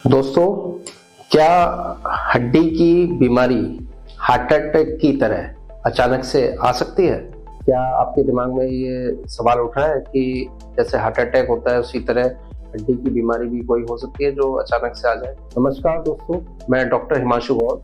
दोस्तों, क्या हड्डी की बीमारी हार्ट अटैक की तरह अचानक से आ सकती है? क्या आपके दिमाग में ये सवाल उठ रहा है कि जैसे हार्ट अटैक होता है उसी तरह हड्डी की बीमारी भी कोई हो सकती है जो अचानक से आ जाए? नमस्कार दोस्तों, मैं doctor Himanshu Gaur,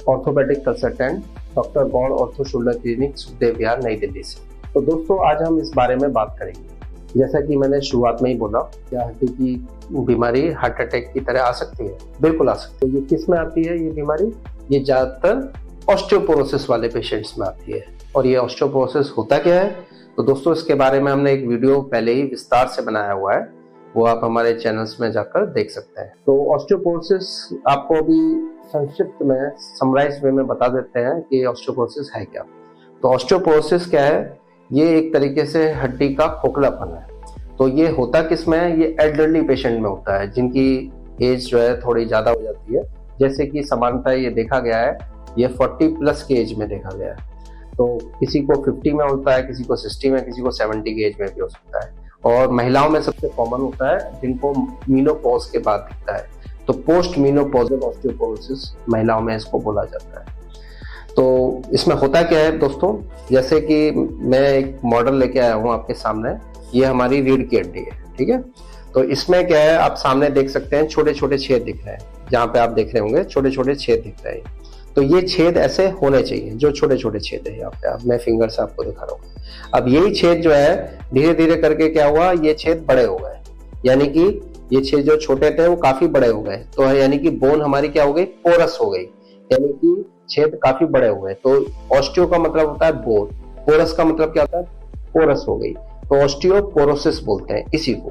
orthopaedic consultant, doctor Gaur ortho shoulder clinic, Sukhdev Vihar, New Delhi से। तो दोस्तों, आज हम इस बारे में बात करेंगे। जैसा कि मैंने शुरुआत में ही बोला, क्या हड्डी की बीमारी हार्ट अटैक की तरह आ सकती है? बिल्कुल आ सकती है। ये किस में आती है ये बीमारी? ये ज्यादातर ऑस्टियोपोरोसिस वाले पेशेंट्स में आती है। और ये ऑस्टियोपोरोसिस होता क्या है? तो दोस्तों, इसके बारे में हमने एक वीडियो पहले ही विस्तार से बनाया हुआ है, वो आप हमारे चैनल्स में जाकर देख सकते हैं। तो ऑस्टियोपोरोसिस आपको अभी संक्षिप्त में समराइज वे में बता देते हैं कि ऑस्टियोपोरोसिस है क्या। तो ऑस्टियोपोरोसिस क्या है? ये एक तरीके से हड्डी का खोखलापन है। तो ये होता किस में है? ये एल्डरली पेशेंट में होता है, जिनकी एज जो है थोड़ी ज्यादा हो जाती है। जैसे कि सामान्यतः ये देखा गया है, ये 40 प्लस के एज में देखा गया है। तो किसी को 50 में होता है, किसी को 60 में, किसी को 70 के एज में भी हो सकता है। और महिलाओं में सबसे कॉमन होता है, जिनको मीनोपॉज के बाद दिखता है। तो पोस्ट मीनोपॉजल ऑस्टियोपोरोसिस महिलाओं में इसको बोला जाता है। तो इसमें होता क्या है दोस्तों, जैसे कि मैं एक मॉडल लेके आया हूँ आपके सामने। ये हमारी रीढ़ की हड्डी है, ठीक है। तो इसमें क्या है, आप सामने देख सकते हैं छोटे छोटे छेद दिख रहे हैं। जहाँ पे आप देख रहे होंगे छोटे छोटे छेद दिख रहे हैं। तो ये छेद ऐसे होने चाहिए, जो छोटे छोटे छेद है। यहाँ पे आप, मैं फिंगर से आपको दिखा रहा हूँ। अब यही छेद जो है धीरे धीरे करके क्या हुआ, ये छेद बड़े हो गए। यानी कि ये छेद जो छोटे थे वो काफी बड़े हो गए। तो यानी कि बोन हमारी क्या हो गई, पोरस हो गई। यानी कि छेद काफी बड़े हुए। तो ऑस्टियो का मतलब होता है बोन, पोरस का मतलब क्या होता है, पोरस हो गई। तो ऑस्टियोपोरोसिस बोलते हैं इसी को।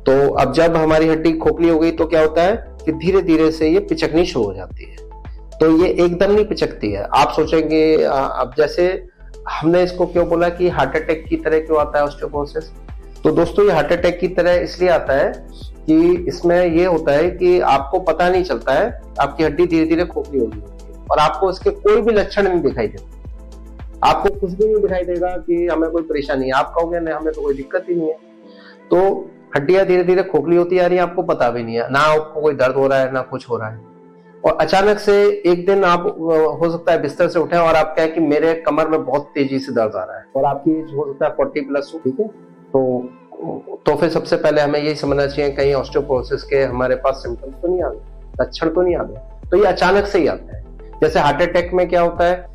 तो अब जब हमारी हड्डी खोखली हो गई तो क्या होता है कि धीरे धीरे से ये पिचकनी शुरू हो जाती है। तो ये एकदम नहीं पिचकती है। आप सोचेंगे अब जैसे हमने इसको क्यों बोला कि हार्ट अटैक की तरह क्यों आता है ऑस्टियोपोरोसिस? तो दोस्तों, ये हार्ट अटैक की तरह इसलिए आता है कि इसमें ये होता है कि आपको पता नहीं चलता है, आपकी हड्डी धीरे धीरे खोखली हो रही है और आपको इसके कोई भी लक्षण नहीं दिखाई देते। आपको कुछ भी नहीं दिखाई देगा कि हमें कोई परेशानी है। आप कहोगे नहीं, हमें तो कोई दिक्कत ही नहीं है। तो हड्डियां धीरे धीरे खोखली होती जा रही है, आपको पता भी नहीं है, ना आपको कोई दर्द हो रहा है ना कुछ हो रहा है। और अचानक से एक दिन आप हो सकता है बिस्तर से उठे और आप कहें कि मेरे कमर में बहुत तेजी से दर्द आ रहा है, और आपकी एज हो सकता है 40 प्लस हो, ठीक है। तो फिर सबसे पहले हमें यही समझना चाहिए कहीं ऑस्टियोपोरोसिस के हमारे पास सिम्टम्स तो नहीं आ गए, लक्षण तो नहीं आ गए। तो ये अचानक से ही आता है। जैसे हार्ट अटैक में क्या होता है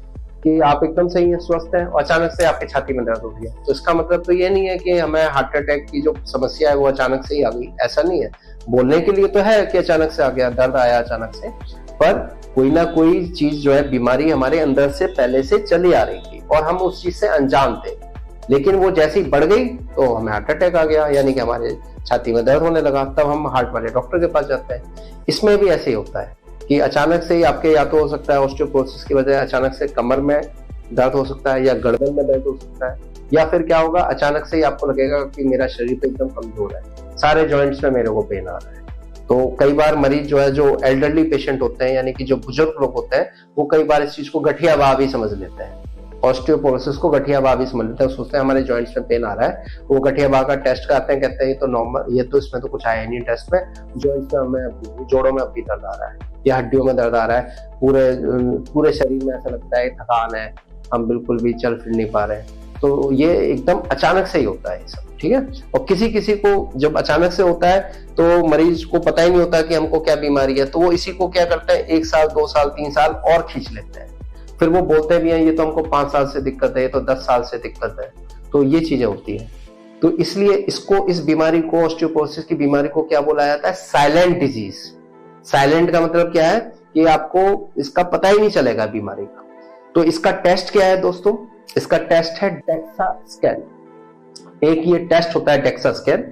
कि आप एकदम सही हैं, स्वस्थ हैं, और अचानक से आपकी छाती में दर्द हो गया। तो इसका मतलब तो ये नहीं है कि हमें हार्ट अटैक की जो समस्या है वो अचानक से ही आ गई, ऐसा नहीं है। बोलने के लिए तो है कि अचानक से आ गया, दर्द आया अचानक से, पर कोई ना कोई चीज जो है, बीमारी हमारे अंदर से पहले से चली आ रही थी और हम उस चीज से अनजान थे। लेकिन वो जैसे ही बढ़ गई तो हमें हार्ट अटैक आ गया, यानी कि हमारे छाती में दर्द होने लगा। तब हम हार्ट वाले डॉक्टर के पास जाते हैं। इसमें भी ऐसे ही होता है कि अचानक से ही आपके, या तो हो सकता है ऑस्टियोपोरोसिस की वजह अचानक से कमर में दर्द हो सकता है, या गर्दन में दर्द हो सकता है, या फिर क्या होगा, अचानक से ही आपको लगेगा कि मेरा शरीर तो एकदम कमजोर है, सारे जॉइंट्स में मेरे को पेन आ रहा है। तो कई बार मरीज जो है, जो एल्डरली पेशेंट होते हैं, यानी कि जो बुजुर्ग लोग होते हैं, वो कई बार इस चीज को गठियावाह भी समझ लेते हैं। ऑस्टियोपोरोसिस को गठियावाह भी समझ लेते हैं, सोचते हैं हमारे जॉइंट्स में पेन आ रहा है। वो गठियावाह का टेस्ट कराते हैं, कहते हैं ये तो नॉर्मल, ये तो इसमें तो कुछ आया नहीं टेस्ट में, जॉइंट्स में हमें, जोड़ों में अभी दर्द आ रहा है या हड्डियों में दर्द आ रहा है, पूरे शरीर में ऐसा लगता है थकान है, हम बिल्कुल भी चल फिर नहीं पा रहे हैं। तो ये एकदम अचानक से ही होता है ये सब, ठीक है। और किसी किसी को जब अचानक से होता है तो मरीज को पता ही नहीं होता कि हमको क्या बीमारी है, तो वो इसी को क्या करते हैं, 1 साल 2 साल 3 साल और खींच लेते हैं। फिर वो बोलते भी हैं ये तो हमको 5 साल से दिक्कत है, ये तो 10 साल से दिक्कत है। तो ये चीजें होती है। तो इसलिए इसको, इस बीमारी को, ऑस्टियोपोरोसिस की बीमारी को क्या बोला जाता है, साइलेंट डिजीज। साइलेंट का मतलब क्या है कि आपको इसका पता ही नहीं चलेगा बीमारी का। तो इसका टेस्ट क्या है दोस्तों? इसका टेस्ट है डेक्सा स्कैन। एक ये टेस्ट होता है डेक्सा स्कैन।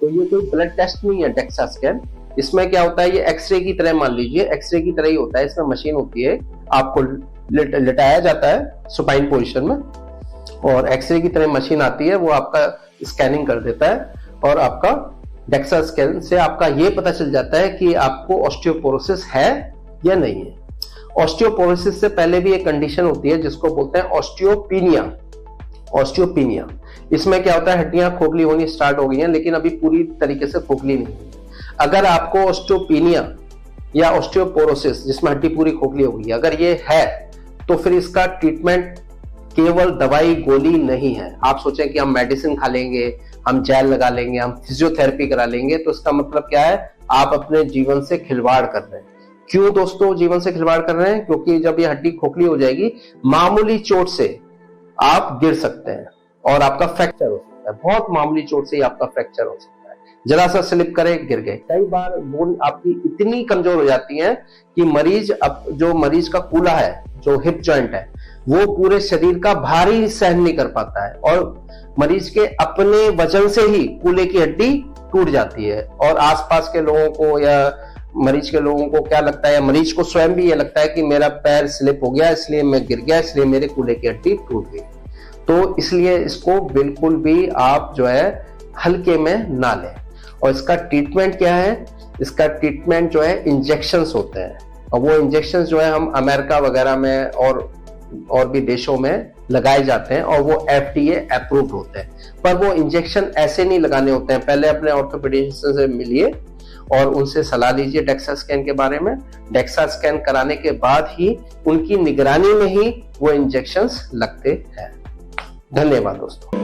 तो ये कोई ब्लड टेस्ट नहीं है डेक्सा स्कैन। इसमें क्या होता है, ये एक्सरे की तरह, मान लीजिए एक्सरे की तरह ही होता है। इसमें मशीन होती है, आपको लिटाया जाता है सुपाइन पोजीशन में, और एक्सरे की तरह मशीन आती है, वो आपका स्कैनिंग कर देता है, और आपका डेक्सा स्कैन से आपका ये पता चल जाता है कि आपको ऑस्टियोपोरोसिस है या नहीं है। ऑस्टियोपोरोसिस से पहले भी एक कंडीशन होती है जिसको बोलते हैं ऑस्टियोपीनिया। ऑस्टियोपीनिया, इसमें क्या होता है, हड्डियां खोखली होनी स्टार्ट हो गई हैं, लेकिन अभी पूरी तरीके से खोखली नहीं है। अगर आपको ऑस्टियोपीनिया या ऑस्टियोपोरोसिस जिसमें हड्डी पूरी खोखली हो गई, अगर ये है तो फिर इसका ट्रीटमेंट केवल दवाई गोली नहीं है। आप सोचें कि हम मेडिसिन खा लेंगे, हम जेल लगा लेंगे, हम फिजियोथेरेपी करा लेंगे, तो इसका मतलब क्या है, आप अपने जीवन से खिलवाड़ कर रहे हैं। क्यों दोस्तों जीवन से खिलवाड़ कर रहे हैं? क्योंकि जब ये हड्डी खोखली हो जाएगी, मामूली चोट से आप गिर सकते हैं और आपका फ्रैक्चर हो सकता है। बहुत मामूली चोट से ही आपका फ्रैक्चर हो सकता है, जरा सा स्लिप करे गिर गए। कई बार बोन आपकी इतनी कमजोर हो जाती है कि मरीज का कूल्हा है, जो हिप जॉइंट है, वो पूरे शरीर का भार ही सहन नहीं कर पाता है और मरीज के अपने वजन से ही कूल्हे की हड्डी टूट जाती है। और आसपास के लोगों को या मरीज के लोगों को क्या लगता है, या मरीज को स्वयं भी ये लगता है कि मेरा पैर स्लिप हो गया, इसलिए मैं गिर गया, इसलिए मेरे कूल्हे की हड्डी टूट गई। तो इसलिए इसको बिल्कुल भी आप जो है हल्के में ना लें। और इसका ट्रीटमेंट क्या है? इसका ट्रीटमेंट जो है इंजेक्शंस होते हैं, और वो इंजेक्शंस जो है हम अमेरिका वगैरह में और भी देशों में लगाए जाते हैं, और वो FDA अप्रूव्ड होते हैं। पर वो इंजेक्शन ऐसे नहीं लगाने होते हैं। पहले अपने ऑर्थोपेडिशियन से मिलिए और उनसे सलाह लीजिए डेक्सा स्कैन के बारे में। डेक्सा स्कैन कराने के बाद ही उनकी निगरानी में ही वो इंजेक्शंस लगते हैं। धन्यवाद दोस्तों।